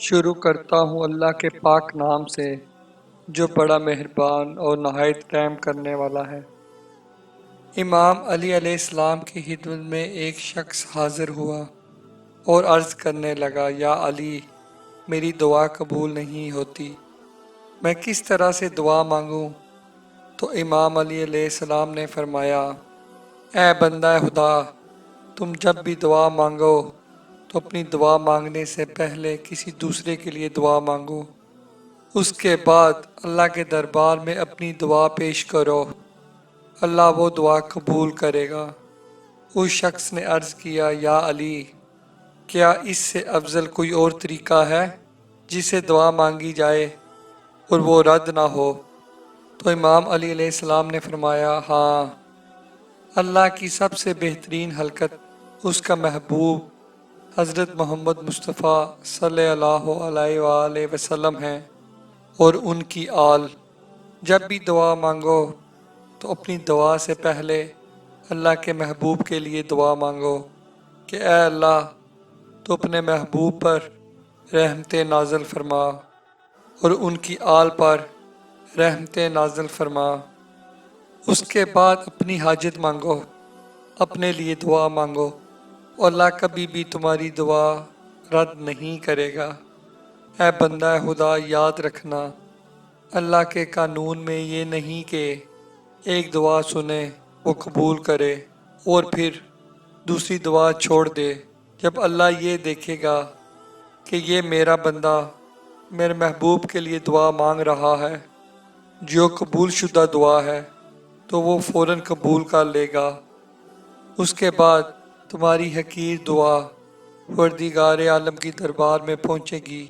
شروع کرتا ہوں اللہ کے پاک نام سے جو بڑا مہربان اور نہایت رحم کرنے والا ہے۔ امام علی علیہ السلام کی خدمت میں ایک شخص حاضر ہوا اور عرض کرنے لگا، یا علی، میری دعا قبول نہیں ہوتی، میں کس طرح سے دعا مانگوں؟ تو امام علی علیہ السلام نے فرمایا، اے بندہ خدا، تم جب بھی دعا مانگو تو اپنی دعا مانگنے سے پہلے کسی دوسرے کے لیے دعا مانگو، اس کے بعد اللہ کے دربار میں اپنی دعا پیش کرو، اللہ وہ دعا قبول کرے گا۔ اس شخص نے عرض کیا، یا علی، کیا اس سے افضل کوئی اور طریقہ ہے جس سے دعا مانگی جائے اور وہ رد نہ ہو؟ تو امام علی علیہ السلام نے فرمایا، ہاں، اللہ کی سب سے بہترین خلقت اس کا محبوب حضرت محمد مصطفیٰ صلی اللہ علیہ وآلہ وسلم ہیں اور ان کی آل۔ جب بھی دعا مانگو تو اپنی دعا سے پہلے اللہ کے محبوب کے لیے دعا مانگو کہ اے اللہ، تو اپنے محبوب پر رحمتیں نازل فرما اور ان کی آل پر رحمتیں نازل فرما۔ اس کے بعد اپنی حاجت مانگو، اپنے لیے دعا مانگو، اور اللہ کبھی بھی تمہاری دعا رد نہیں کرے گا۔ اے بندہ خدا، یاد رکھنا، اللہ کے قانون میں یہ نہیں کہ ایک دعا سنے، وہ قبول کرے اور پھر دوسری دعا چھوڑ دے۔ جب اللہ یہ دیکھے گا کہ یہ میرا بندہ میرے محبوب کے لیے دعا مانگ رہا ہے جو قبول شدہ دعا ہے، تو وہ فوراً قبول کر لے گا۔ اس کے بعد تمہاری حقیر دعا پروردگار عالم کی دربار میں پہنچے گی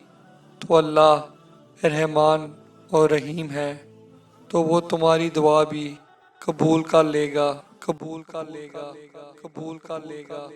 تو اللہ رحمان اور رحیم ہے، تو وہ تمہاری دعا بھی قبول کر لے گا، قبول کر لے گا، قبول کر لے گا۔